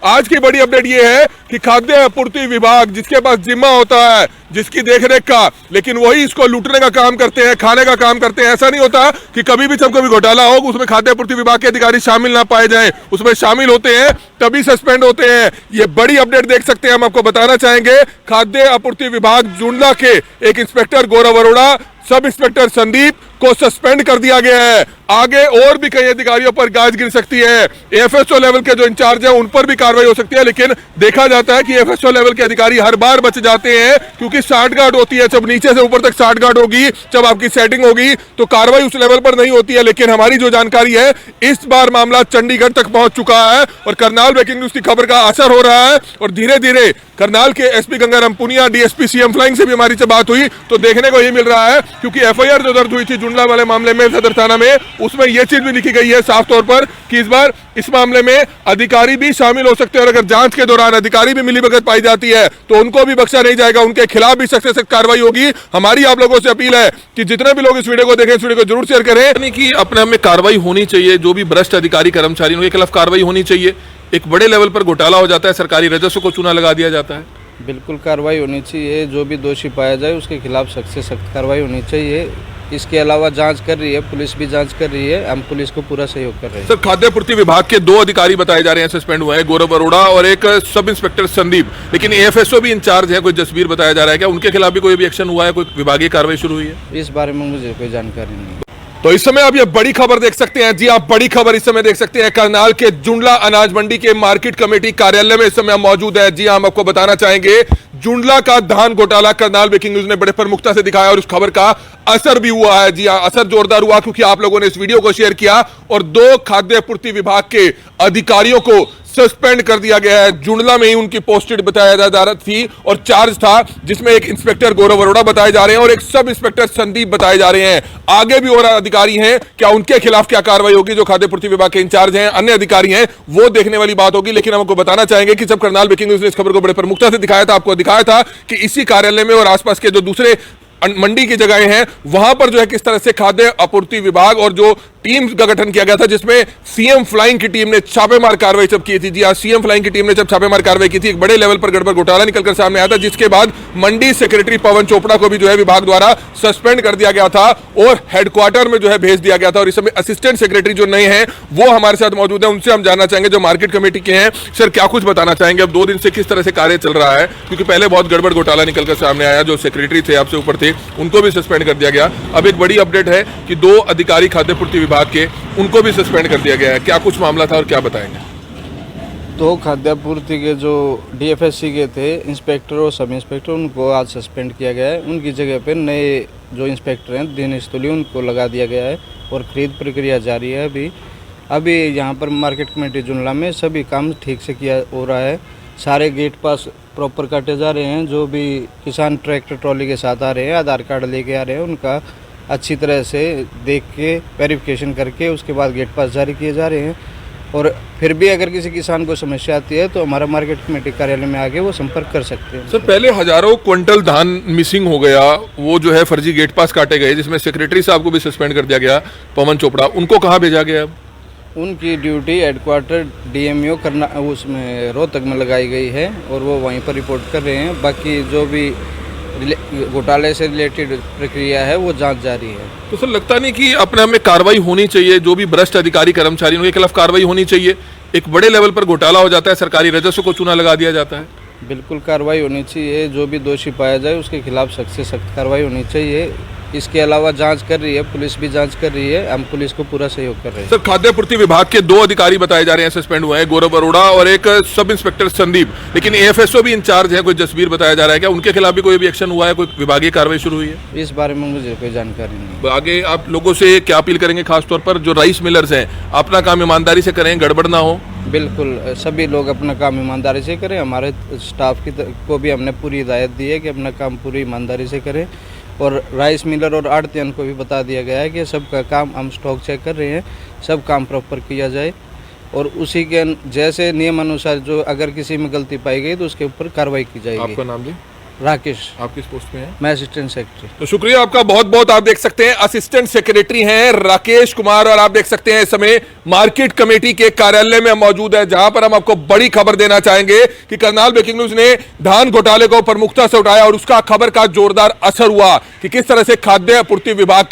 आज की बड़ी अपडेट ये है कि खाद्य आपूर्ति विभाग जिसके पास जिम्मा होता है, जिसकी देखरेख का, लेकिन वही इसको लूटने का काम करते हैं, खाने का काम करते हैं। ऐसा नहीं होता कि कभी भी जब कभी घोटाला हो उसमें खाद्य आपूर्ति विभाग के अधिकारी शामिल ना पाए जाएं, उसमें शामिल होते हैं तभी सस्पेंड होते हैं। ये बड़ी अपडेट देख सकते हैं, हम आपको बताना चाहेंगे। खाद्य आपूर्ति विभाग जुंडला के एक इंस्पेक्टर गौरव अरोड़ा, सब इंस्पेक्टर संदीप को सस्पेंड कर दिया गया है। आगे और भी कई अधिकारियों पर गाज गिर सकती है। एफएसओ लेवल के जो इंचार्ज हैं उन पर भी कार्रवाई हो सकती है, लेकिन देखा जाता है कि एफएसओ लेवल के अधिकारी हर बार बच जाते हैं क्योंकि साठगांठ होती है। जब नीचे से ऊपर तक साठगांठ होगी, जब आपकी सेटिंग होगी तो कार्रवाई उस लेवल पर नहीं होती है। लेकिन हमारी जो जानकारी है, इस बार मामला चंडीगढ़ तक पहुंच चुका है और करनाल ब्रेकिंग न्यूज की खबर का असर हो रहा है। और धीरे धीरे करनाल के SP Gangaram Punia, DSP CM flying से भी हमारी जब बात हुई तो देखने को ये मिल रहा है, क्योंकि एफआईआर जो दर्ज हुई थी जुंडला वाले मामले में सदर थाना में, उसमें यह चीज भी लिखी गई है साफ तौर पर कि इस बार इस मामले में अधिकारी भी शामिल हो सकते हैं और अगर जांच के दौरान अधिकारी भी मिलीभगत पाई जाती है तो उनको भी बख्शा नहीं जाएगा, उनके खिलाफ भी सख्त से सख्त कार्रवाई होगी। हमारी आप लोगों से अपील है कि जितने भी लोग इस वीडियो को देखें, इस वीडियो को जरूर शेयर करें। यानी कि अपने में कार्रवाई होनी चाहिए, जो भी भ्रष्ट अधिकारी कर्मचारी उनके खिलाफ कार्रवाई होनी चाहिए। एक बड़े लेवल पर घोटाला हो जाता है, सरकारी राजस्व को चूना लगा दिया जाता है। बिल्कुल कार्रवाई होनी चाहिए, जो भी दोषी पाया जाए उसके खिलाफ सख्त से सख्त कार्रवाई होनी चाहिए। इसके अलावा जांच कर रही है, पुलिस भी जांच कर रही है, हम पुलिस को पूरा सहयोग कर रहे हैं। सर, खाद्य आपूर्ति विभाग के 2 अधिकारी बताए जा रहे हैं सस्पेंड हुए हैं, गौरव अरोड़ा और एक सब इंस्पेक्टर संदीप, लेकिन एफएसओ भी इंचार्ज है कोई जसबीर बताया जा रहा है। क्या उनके खिलाफ भी कोई भी एक्शन हुआ है, कोई विभागीय कार्रवाई शुरू हुई है? इस बारे में मुझे कोई जानकारी नहीं। तो इस समय आप ये बड़ी खबर देख सकते हैं। जी, आप बड़ी खबर इस समय देख सकते हैं। करनाल के जुंडला अनाज मंडी के मार्केट कमेटी कार्यालय में इस समय हम मौजूद है। जी, हम आपको बताना चाहेंगे, जुंडला का धान घोटाला करनाल ब्रेकिंग न्यूज ने बड़े प्रमुखता से दिखाया और उस खबर का असर भी हुआ है। जी हाँ, असर जोरदार हुआ क्योंकि आप लोगों ने इस वीडियो को शेयर किया और 2 खाद्य आपूर्ति विभाग के अधिकारियों को सस्पेंड कर दिया गया है। जुंडला में ही उनकी पोस्टेड बताया जा रहा थी और चार्ज था, जिसमें एक इंस्पेक्टर गौरव अरोड़ा बताए जा रहे हैं और एक सब इंस्पेक्टर संदीप बताए जा रहे हैं। आगे भी और अधिकारी हैं, क्या उनके खिलाफ क्या कार्रवाई होगी? जो खाद्य आपूर्ति विभाग के इंचार्ज हैं, अन्य अधिकारी हैं, वो देखने वाली बात होगी। लेकिन हम आपको बताना चाहेंगे कि जब करनाल ब्रेकिंग न्यूज ने इस खबर को बड़े प्रमुखता से दिखाया था, आपको दिखाया था कि इसी कार्यालय में और आसपास के जो दूसरे मंडी की जगहें हैं वहां पर जो है किस तरह से खाद्य आपूर्ति विभाग और जो टीम का गठन किया गया था, जिसमें सीएम फ्लाइंग की टीम ने छापेमार कार्रवाई जब की थी। जी हां, सीएम फ्लाइंग की टीम ने जब छापेमार कार्रवाई की थी, एक बड़े लेवल पर गड़बड़ घोटाला निकलकर सामने आया था, जिसके बाद मंडी सेक्रेटरी पवन चोपड़ा को भी जो है विभाग द्वारा सस्पेंड कर दिया गया था और हेडक्वार्टर में जो है भेज दिया गया था। और इस समय असिस्टेंट सेक्रेटरी जो नए हैं वो हमारे साथ मौजूद है, उनसे हम जानना चाहेंगे जो मार्केट कमेटी के हैं। सर, क्या कुछ बताना चाहेंगे अब 2 दिन से किस तरह से कार्य चल रहा है? क्योंकि पहले बहुत गड़बड़ घोटाला निकलकर सामने आया, जो सेक्रेटरी थे आपसे ऊपर थे उनको भी सस्पेंड कर दिया गया। अब एक बड़ी अपडेट है कि 2 अधिकारी खाद्य आपूर्ति विभाग के, उनको भी सस्पेंड कर दिया गया है। क्या कुछ मामला था और क्या बताएंगे? 2 खाद्य आपूर्ति के जो डीएफएससी के थे इंस्पेक्टर और सब इंस्पेक्टर, उनको आज सस्पेंड किया गया है। उनकी जगह पर नए जो इंस्पेक्टर हैं दिनेश तुली, उनको लगा दिया गया है और खरीद प्रक्रिया जारी है। अभी यहाँ पर मार्केट कमेटी जुंडला में सभी काम ठीक से किया हो रहा है। सारे गेट पास प्रॉपर काटे जा रहे हैं। जो भी किसान ट्रैक्टर ट्रॉली के साथ आ रहे हैं, आधार कार्ड लेके आ रहे हैं, उनका अच्छी तरह से देख के वेरिफिकेशन करके उसके बाद गेट पास जारी किए जा रहे हैं। और फिर भी अगर किसी किसान को समस्या आती है तो हमारा मार्केट कमेटी कार्यालय में आके वो संपर्क कर सकते हैं। सर, पहले हजारों क्विंटल धान मिसिंग हो गया, वो जो है फर्जी गेट पास काटे गए, जिसमें सेक्रेटरी साहब को भी सस्पेंड कर दिया गया, पवन चोपड़ा, उनको कहाँ भेजा गया? उनकी ड्यूटी हेडक्वार्टर डीएमओ करना उसमें रोहतक में लगाई गई है और वो वहीं पर रिपोर्ट कर रहे हैं। बाकी जो भी घोटाले से रिलेटेड प्रक्रिया है वो जांच जारी है। तो सर, लगता नहीं कि अपने में कार्रवाई होनी चाहिए, जो भी भ्रष्ट अधिकारी कर्मचारी उनके खिलाफ कार्रवाई होनी चाहिए? एक बड़े लेवल पर घोटाला हो जाता है, सरकारी राजस्व को चूना लगा दिया जाता है। बिल्कुल कार्रवाई होनी चाहिए, जो भी दोषी पाया जाए उसके खिलाफ सख्त से सख्त कार्रवाई होनी चाहिए। इसके अलावा जांच कर रही है, पुलिस भी जांच कर रही है, हम पुलिस को पूरा सहयोग कर रहे हैं। सर, खाद्य आपूर्ति विभाग के 2 अधिकारी बताए जा रहे हैं सस्पेंड हुए हैं, गौरव अरोड़ा और एक सब इंस्पेक्टर संदीप, लेकिन एफएसओ भी इंचार्ज है कोई जसबीर बताया जा रहा है। क्या उनके खिलाफ भी कोई भी एक्शन हुआ है, कोई विभागीय कार्रवाई शुरू हुई है? इस बारे में मुझे कोई जानकारी नहीं। आगे आप लोगों से क्या अपील करेंगे, खासतौर पर जो राइस मिलर्स हैं, अपना काम ईमानदारी से करें, गड़बड़ ना हो? बिल्कुल, सभी लोग अपना काम ईमानदारी से करें। हमारे स्टाफ को भी हमने पूरी हिदायत दी है कि अपना काम पूरी ईमानदारी से करें और राइस मिलर और आड़तियन को भी बता दिया गया है कि सबका काम हम स्टॉक चेक कर रहे हैं, सब काम प्रॉपर किया जाए और उसी के जैसे नियम अनुसार जो अगर किसी में गलती पाई गई तो उसके ऊपर कार्रवाई की जाएगी। आपका नाम जी? राकेश, आप किस पोस्ट पे हैं? मैं असिस्टेंट सेक्रेटरी। तो शुक्रिया आपका बहुत बहुत। आप देख सकते हैं असिस्टेंट सेक्रेटरी हैं राकेश कुमार, और आप देख सकते हैं इस समय मार्केट कमेटी के कार्यालय में मौजूद है, जहां पर हम आपको बड़ी खबर देना चाहेंगे कि करनाल ब्रेकिंग न्यूज ने धान घोटाले को प्रमुखता से उठाया और उसका खबर का जोरदार असर हुआ कि किस तरह से खाद्य आपूर्ति विभाग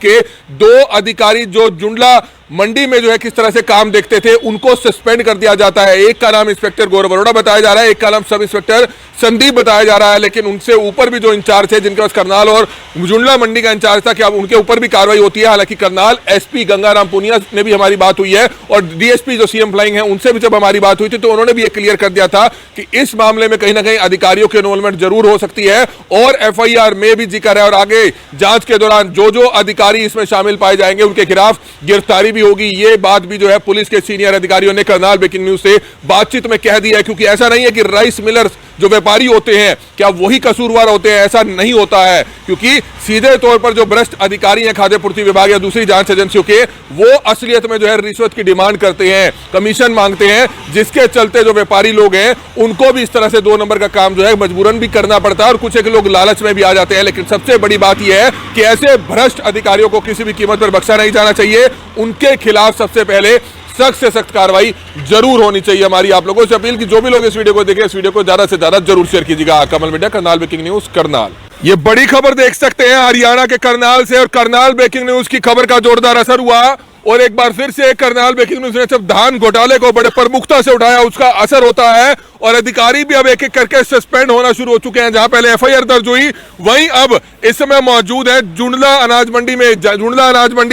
के 2 अधिकारी जो जुंडला मंडी में जो है किस तरह से काम देखते थे, उनको सस्पेंड कर दिया जाता है। एक का नाम इंस्पेक्टर गौरव अरोड़ा बताया जा रहा है, एक का नाम सब इंस्पेक्टर संदीप बताया जा रहा है, लेकिन उनसे ऊपर भी जो इंचार्ज थे, जिनके पास करनाल और जुंडला मंडी का इंचार्ज था, क्या उनके ऊपर भी कार्रवाई होती है? हालांकि करनाल एसपी गंगाराम पुनिया ने भी हमारी बात हुई है और डीएसपी जो सीएम फ्लाइंग है उनसे भी जब हमारी बात हुई थी तो उन्होंने भी ये क्लियर कर दिया था कि इस मामले में कहीं ना कहीं अधिकारियों की इन्वॉल्वमेंट जरूर हो सकती है और एफआईआर में भी जिक्र है और आगे जांच के दौरान जो अधिकारी इसमें शामिल पाए जाएंगे उनके खिलाफ गिरफ्तारी भी होगी। ये बात भी जो है पुलिस के सीनियर अधिकारियों ने करनाल ब्रेकिंग न्यूज से बातचीत में कह दिया है, क्योंकि ऐसा नहीं है कि राइस मिलर्स जो व्यापारी होते हैं क्या वही कसूरवार होते हैं, ऐसा नहीं होता है, क्योंकि सीधे तौर पर जो भ्रष्ट अधिकारी हैं खाद्य पूर्ति विभाग या दूसरी जांच एजेंसियों के, वो असलियत में जो है रिश्वत की डिमांड करते हैं, कमीशन मांगते हैं, जिसके चलते जो व्यापारी लोग हैं उनको भी इस तरह से 2 नंबर का काम जो है मजबूरन भी करना पड़ता है और कुछ एक लोग लालच में भी आ जाते हैं। लेकिन सबसे बड़ी बात यह है कि ऐसे भ्रष्ट अधिकारियों को किसी भी कीमत पर बख्शा नहीं जाना चाहिए, उनके खिलाफ सबसे पहले सख्त से सख्त कार्रवाई जरूर होनी चाहिए। हमारी आप लोगों से अपील कि जो भी लोग इस वीडियो को देखें, इस वीडियो को ज्यादा से ज्यादा जरूर शेयर कीजिएगा। Kamal media, Karnal breaking news, Karnal. ये बड़ी खबर देख सकते हैं हरियाणा के करनाल से, और करनाल ब्रेकिंग न्यूज की खबर का जोरदार असर हुआ और एक बार फिर से करनाल ब्रेकिंग न्यूज ने जब धान घोटाले को बड़े प्रमुखता से उठाया, उसका असर होता है और अधिकारी भी अब एक एक करके सस्पेंड होना शुरू हो चुके हैं। जहां पहले एफआईआर दर्ज हुई, वहीं अब इस समय मौजूद है जुंडला अनाज मंडी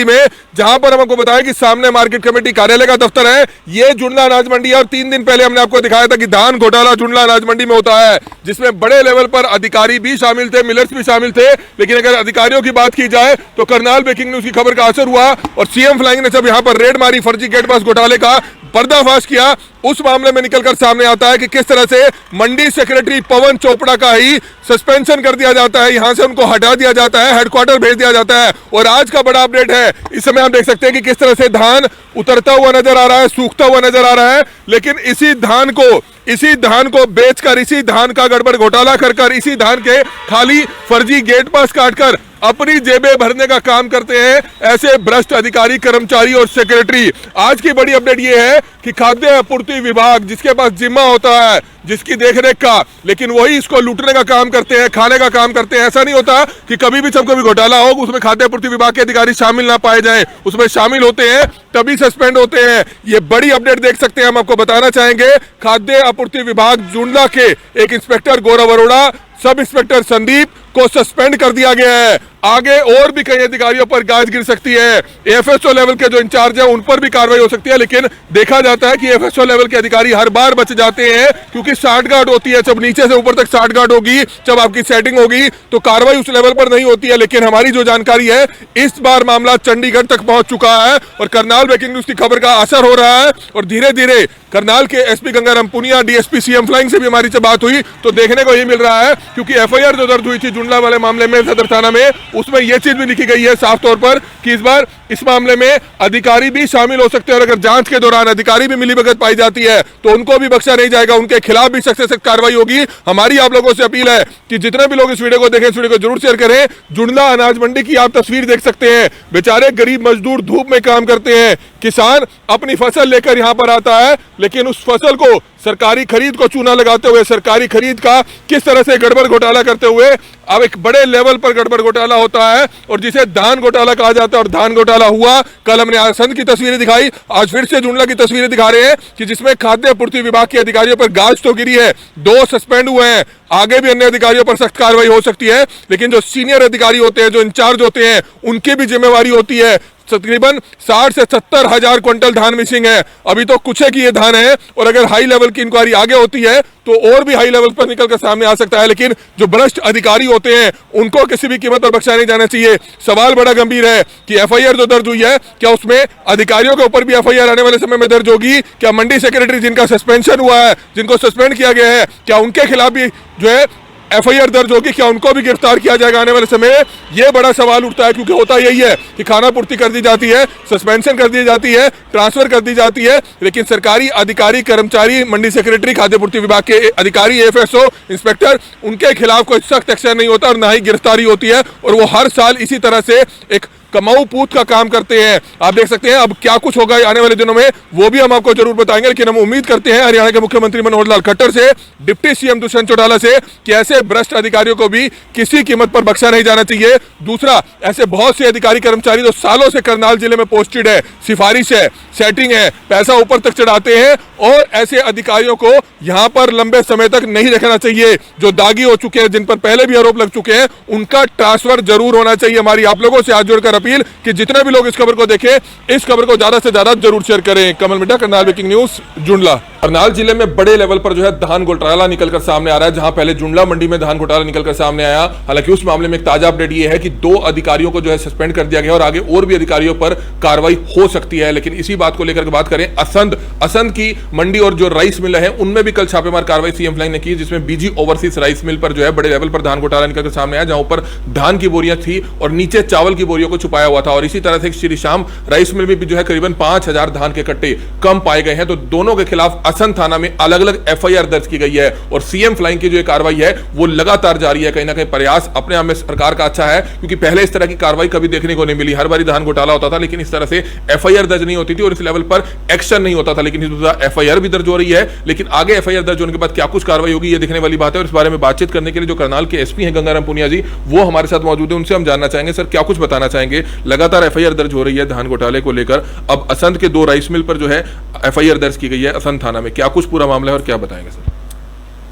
में, जहां पर हम आपको बताया कि सामने मार्केट कमेटी कार्यालय का दफ्तर है। ये जुंडला अनाज मंडी है और 3 दिन पहले हमने आपको दिखाया था कि धान घोटाला जुंडला अनाज मंडी में होता है, जिसमें बड़े लेवल पर अधिकारी भी शामिल थे, मिलर्स भी शामिल थे। लेकिन अगर अधिकारियों की बात की जाए तो करनाल ब्रेकिंग न्यूज की खबर का असर हुआ और सीएम फ्लाइंग ने जब यहां पर रेड मारी, फर्जी गेट पास घोटाले का पर्दाफाश किया, उस मामले में निकलकर सामने आता है कि किस तरह से मंडी सेक्रेटरी पवन चोपड़ा का ही सस्पेंशन कर दिया जाता है, यहां से उनको हटा दिया जाता है, हेडक्वार्टर भेज दिया जाता है। और आज का बड़ा अपडेट है, इस समय आप देख सकते हैं कि किस तरह से धान उतरता हुआ नजर आ रहा है, सूखता हुआ नजर आ रहा है, लेकिन इसी धान को बेचकर, इसी धान का गड़बड़ घोटाला कर इसी धान के खाली फर्जी गेट पास काटकर अपनी जेबें भरने का काम करते हैं ऐसे भ्रष्ट अधिकारी, कर्मचारी और सेक्रेटरी। आज की बड़ी अपडेट यह है कि खाद्य आपूर्ति विभाग, जिसके पास जिम्मा होता है, जिसकी देखरेख का, लेकिन वही इसको लूटने का काम करते हैं, खाने का काम करते हैं। ऐसा नहीं होता कि कभी भी जब कभी घोटाला हो उसमें खाद्य आपूर्ति विभाग के अधिकारी शामिल ना पाए जाएं, उसमें शामिल होते हैं तभी सस्पेंड होते हैं। ये बड़ी अपडेट देख सकते हैं, हम आपको बताना चाहेंगे। खाद्य आपूर्ति विभाग जुंडला के एक इंस्पेक्टर गौरव अरोड़ा, सब इंस्पेक्टर संदीप को सस्पेंड कर दिया गया है। आगे और भी कई अधिकारियों पर गाज गिर सकती है, एफएसओ लेवल के जो इंचार्ज है उन पर भी कार्रवाई हो सकती है। लेकिन देखा जाता है कि एफएसओ लेवल के अधिकारी हर बार बच जाते हैं, क्योंकि साठगांठ होती है, जब नीचे से ऊपर तक साठगांठ होगी, जब आपकी सेटिंग होगी तो कार्रवाई उस लेवल पर नहीं होती है। लेकिन हमारी जो जानकारी है, इस बार मामला चंडीगढ़ तक पहुंच चुका है और करनाल ब्रेकिंग न्यूज की खबर का असर हो रहा है और धीरे धीरे करनाल के SP Gangaram Punia, DSP CM flying से भी हमारी जब बात हुई तो देखने को यही मिल रहा है, क्योंकि एफआईआर जो दर्ज हुई थी जुंडला वाले मामले में सदर थाना में, उसमें यह चीज भी लिखी गई है साफ तौर पर कि इस बार इस मामले में अधिकारी भी शामिल हो सकते हैं और अगर जांच के दौरान अधिकारी भी मिलीभगत पाई जाती है तो उनको भी बख्शा नहीं जाएगा, उनके खिलाफ भी सख्त से सख्त कार्रवाई होगी। हमारी आप लोगों से अपील है कि जितने भी लोग इस वीडियो को देखें, इस वीडियो को जरूर शेयर करें। जुंडला अनाज मंडी की आप तस्वीर देख सकते हैं, बेचारे गरीब मजदूर धूप में काम करते हैं, किसान अपनी फसल लेकर यहां पर आता है, लेकिन उस फसल को सरकारी खरीद को चूना लगाते हुए, सरकारी खरीद का किस तरह से गड़बड़ घोटाला करते हुए अब एक बड़े लेवल पर गड़बड़ घोटाला होता है और जिसे धान घोटाला कहा जाता है। और धान घोटाला हुआ, कल हमने आसंद की तस्वीरें दिखाई, आज फिर से जुंडला की तस्वीरें दिखा रहे हैं कि जिसमें खाद्य आपूर्ति विभाग के अधिकारियों पर गाज तो गिरी है, 2 सस्पेंड हुए हैं, आगे भी अन्य अधिकारियों पर सख्त कार्रवाई हो सकती है। लेकिन जो सीनियर अधिकारी होते हैं, जो इंचार्ज होते हैं, उनकी भी जिम्मेवारी होती है। तकरीबन 60 से 70 हजार क्विंटल धान मिसिंग है, अभी तो कुछ की ये धान है और अगर हाई लेवल की इंक्वायरी आगे होती है तो और भी हाई लेवल पर निकलकर सामने आ सकता है। लेकिन जो भ्रष्ट अधिकारी होते हैं उनको किसी भी कीमत पर बख्शा नहीं जाना चाहिए। सवाल बड़ा गंभीर है कि एफआईआर जो दर्ज हुई है, क्या उसमें अधिकारियों के ऊपर भी एफआईआर आने वाले समय में दर्ज होगी? क्या मंडी सेक्रेटरी जिनका सस्पेंशन हुआ है, जिनको सस्पेंड किया गया है, क्या उनके खिलाफ भी जो है एफआईआर दर्ज होगी, क्या उनको भी गिरफ्तार किया जाएगा आने वाले समय में? ये बड़ा सवाल उठता है, क्योंकि होता यही है कि खानापूर्ति कर दी जाती है, सस्पेंशन कर दी जाती है, ट्रांसफर कर दी जाती है, लेकिन सरकारी अधिकारी, कर्मचारी, मंडी सेक्रेटरी, खाद्य पूर्ति विभाग के अधिकारी, एएफएसओ, इंस्पेक्टर, उनके खिलाफ कोई सख्त एक्शन नहीं होता और ना ही गिरफ्तारी होती है, और वो हर साल इसी तरह से एक कमाऊ पूत का काम करते हैं। आप देख सकते हैं अब क्या कुछ होगा आने वाले दिनों में, वो भी हम आपको जरूर बताएंगे, लेकिन हम उम्मीद करते हैं हरियाणा के मुख्यमंत्री मनोहर लाल खट्टर से, डिप्टी सीएम दुष्यंत चौटाला से, कि ऐसे भ्रष्ट अधिकारियों को भी किसी कीमत पर बख्शा नहीं जाना चाहिए। दूसरा, ऐसे बहुत से अधिकारी कर्मचारी जो सालों से करनाल जिले में पोस्टेड है, सिफारिश है, सेटिंग है, पैसा ऊपर तक चढ़ाते हैं, और ऐसे अधिकारियों को यहां पर लंबे समय तक नहीं रखना चाहिए। जो दागी हो चुके हैं, जिन पर पहले भी आरोप लग चुके हैं, उनका ट्रांसफर जरूर होना चाहिए। हमारी आप लोगों से हाथ जोड़कर अपील कि जितने भी लोग इस खबर को देखें, इस खबर को ज्यादा से ज्यादा जरूर शेयर करें। कमल मिड्डा, करनाल ब्रेकिंग न्यूज, जुंडला। करनाल जिले में बड़े लेवल पर जो है धान घोटाला निकलकर सामने आ रहा है, जहां पहले जुंडला मंडी में धान घोटाला निकलकर सामने आया। हालांकि उस मामले में एक ताजा अपडेट ये है कि 2 अधिकारियों को जो है सस्पेंड कर दिया गया और आगे और भी अधिकारियों पर कार्रवाई हो सकती है। लेकिन इसी बात को लेकर बात करें, असंध की मंडी और जो राइस मिल है, उनमें भी कल छापेमार कार्रवाई सीएम फ्लाइंग ने की, जिसमें बीजी ओवरसीज राइस मिल पर जो है बड़े लेवल पर धान घोटाला निकलकर सामने आया, जहां ऊपर धान की बोरियां थी और नीचे चावल की बोरियों को छुपाया हुआ था। और इसी तरह से श्री श्याम राइस मिल में भी जो है करीबन 5000 धान के कट्टे कम पाए गए हैं। तो दोनों के खिलाफ असंध थाना में अलग अलग एफआईआर दर्ज की गई है, और सीएम फ्लाइंग की जो कार्रवाई है वो लगातार जारी है। कहीं ना कहीं प्रयास अपने आप में सरकार का अच्छा है, क्योंकि पहले इस तरह की कार्रवाई कभी देखने को नहीं मिली। हर बार धान घोटाला होता था, लेकिन इस तरह से एफआईआर दर्ज नहीं होती थी और इस लेवल पर एक्शन नहीं होता था। लेकिन एफआईआर भी दर्ज हो रही है, लेकिन आगे एफआईआर दर्ज होने के बाद क्या कुछ कार्रवाई होगी, ये देखने वाली बात है। और इस बारे में बातचीत करने के लिए जो करनाल के एसपी हैं गंगाराम पुनिया जी, वो हमारे साथ मौजूद है। उनसे हम जानना चाहेंगे, सर क्या कुछ बताना चाहेंगे? लगातार एफआईआर दर्ज हो रही है धान घोटाले को लेकर, अब असंध के 2 राइस मिल पर जो है एफआईआर दर्ज की गई है असंध थाना में, क्या कुछ पूरा मामला है और क्या बताएंगे सर?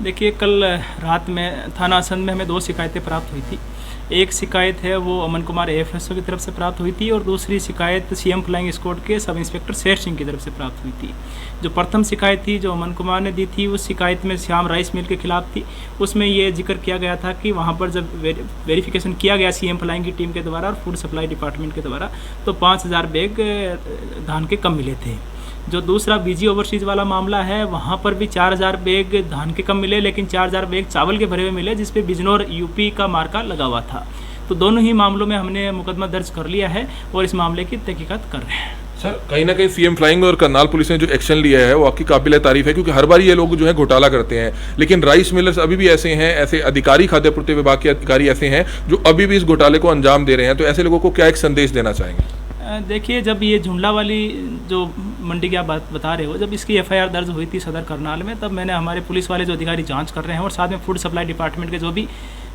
देखिए, कल रात में थाना असंध में हमें 2 शिकायतें प्राप्त हुई थी। एक शिकायत है वो अमन कुमार एएफएसओ की तरफ से प्राप्त हुई थी, और दूसरी शिकायत सीएम फ्लाइंग स्क्वाड के सब इंस्पेक्टर शेर सिंह की तरफ से प्राप्त हुई थी। जो प्रथम शिकायत थी जो अमन कुमार ने दी थी, उस शिकायत में श्याम राइस मिल के खिलाफ थी। उसमें ये जिक्र किया गया था कि वहाँ पर जब वेरिफिकेशन किया गया सीएम फ्लाइंग की टीम के द्वारा और फूड सप्लाई डिपार्टमेंट के द्वारा, तो 5000 बैग धान के कम मिले थे। जो दूसरा बीजी ओवरसीज वाला मामला है, वहाँ पर भी 4000 बैग धान के कम मिले, लेकिन 4000 बैग चावल के भरे हुए मिले, जिसपे बिजनौर यूपी का मार्का लगा हुआ था। तो दोनों ही मामलों में हमने मुकदमा दर्ज कर लिया है और इस मामले की तहकीकात कर रहे हैं। सर कहीं ना कहीं सीएम फ्लाइंग और करनाल पुलिस ने जो एक्शन लिया है वो आपकी काबिल तारीफ है, क्योंकि हर बार ये लोग जो है घोटाला करते हैं, लेकिन राइस मिलर्स अभी भी ऐसे हैं, ऐसे अधिकारी, खाद्य पूर्ति विभाग के अधिकारी ऐसे हैं जो अभी भी इस घोटाले को अंजाम दे रहे हैं। तो ऐसे लोगों को क्या एक संदेश देना चाहेंगे? देखिए, जब ये जुंडला वाली जो मंडी की आप बात बता रहे हो, जब इसकी एफआईआर दर्ज हुई थी सदर करनाल में, तब मैंने हमारे पुलिस वाले जो अधिकारी जांच कर रहे हैं और साथ में फूड सप्लाई डिपार्टमेंट के जो भी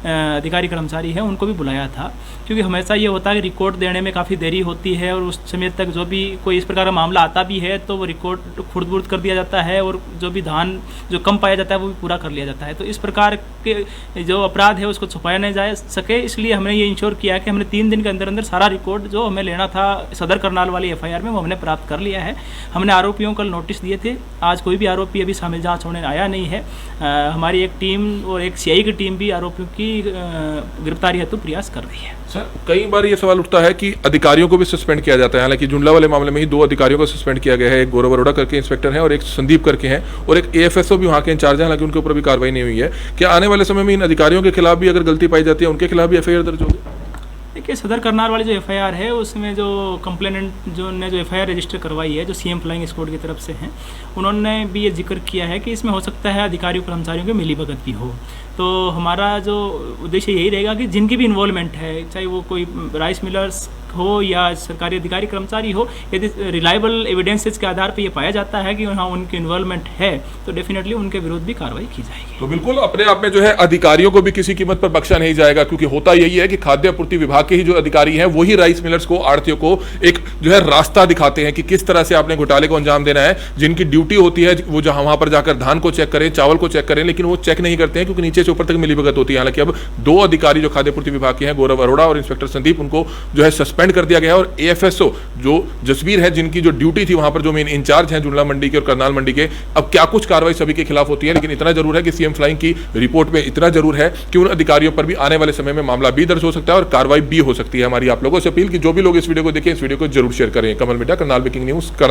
अधिकारी कर्मचारी हैं उनको भी बुलाया था, क्योंकि हमेशा ये होता है कि रिकॉर्ड देने में काफ़ी देरी होती है और उस समय तक जो भी कोई इस प्रकार का मामला आता भी है तो वो रिकॉर्ड खुर्द-बुर्द कर दिया जाता है और जो भी धान जो कम पाया जाता है वो भी पूरा कर लिया जाता है। तो इस प्रकार के जो अपराध है उसको छुपाया नहीं जा सके, इसलिए हमने ये इंश्योर किया कि हमने 3 दिन के अंदर अंदर सारा रिकॉर्ड जो हमें लेना था सदर करनाल वाली एफआईआर में वो हमने प्राप्त कर लिया है। हमने आरोपियों को कल नोटिस दिए थे, आज कोई भी आरोपी अभी शामिल जाँच होने आया नहीं है। हमारी एक टीम और एक सीआई की टीम भी आरोपियों की गिरफ्तारी हेतु प्रयास कर रही है। सर कई बार ये सवाल उठता है कि अधिकारियों को भी सस्पेंड किया जाता है, हालांकि जुंडला वाले मामले में ही 2 अधिकारियों को सस्पेंड किया गया है, एक गौरव अरोड़ा करके इंस्पेक्टर हैं और एक संदीप करके हैं, और एक एएफएसओ भी वहाँ के इंचार्ज हैं, हालांकि उनके ऊपर भी कार्रवाई नहीं हुई है। क्या आने वाले समय में इन अधिकारियों के खिलाफ भी अगर गलती पाई जाती है उनके खिलाफ भी एफआईआर दर्ज होगी? देखिए, सदर करनाल वाली जो एफआईआर है उसमें जो कंप्लेनेंट जो ने जो एफआईआर रजिस्टर करवाई है, जो सीएम फ्लाइंग स्क्वाड की तरफ से हैं, उन्होंने भी ये जिक्र किया है कि इसमें हो सकता है अधिकारियों कर्मचारियों की मिलीभगत भी हो। तो हमारा जो उद्देश्य यही रहेगा कि जिनकी भी इन्वॉल्वमेंट है, चाहे वो कोई राइस मिलर्स हो या सरकारी अधिकारी कर्मचारी हो, यदि रिलायबल एविडेंसेस के आधार पर ये पाया जाता है कि हाँ उनकी इन्वॉल्वमेंट है तो डेफिनेटली उनके विरुद्ध भी कार्रवाई की जाएगी। तो बिल्कुल अपने आप में जो है अधिकारियों को भी किसी कीमत पर बख्शा नहीं जाएगा, क्योंकि होता यही है कि खाद्य आपूर्ति विभाग के ही जो अधिकारी हैं वही राइस मिलर्स को, आढ़तियों को एक जो है रास्ता दिखाते हैं कि किस तरह से आपने घोटाले को अंजाम देना है। जिनकी ड्यूटी होती है वो जहां वहां पर जाकर धान को चेक करें, चावल को चेक करें, लेकिन वो चेक नहीं करते हैं क्योंकि नीचे से ऊपर तक मिलीभगत होती है। हालांकि अब 2 अधिकारी जो खाद्य पूर्ति विभाग के हैं, गौरव अरोड़ा और इंस्पेक्टर संदीप, उनको जो है सस्पेंड कर दिया गया है, और एएफएसओ जो जसबीर है जिनकी जो ड्यूटी थी वहां पर, जो मेन इंचार्ज हैं जुंडला मंडी के और करनाल मंडी के, अब क्या कुछ कार्रवाई सभी के खिलाफ होती है। लेकिन इतना जरूर है कि सीएम फ्लाइंग की रिपोर्ट में इतना जरूर है कि उन अधिकारियों पर भी आने वाले समय में मामला भी दर्ज हो सकता है और कार्रवाई भी हो सकती है। हमारी आप लोगों से अपील कि जो भी लोग इस वीडियो को देखें, इस वीडियो को जरूर शेयर करें। कमल मिड्डा, करनाल ब्रेकिंग न्यूज।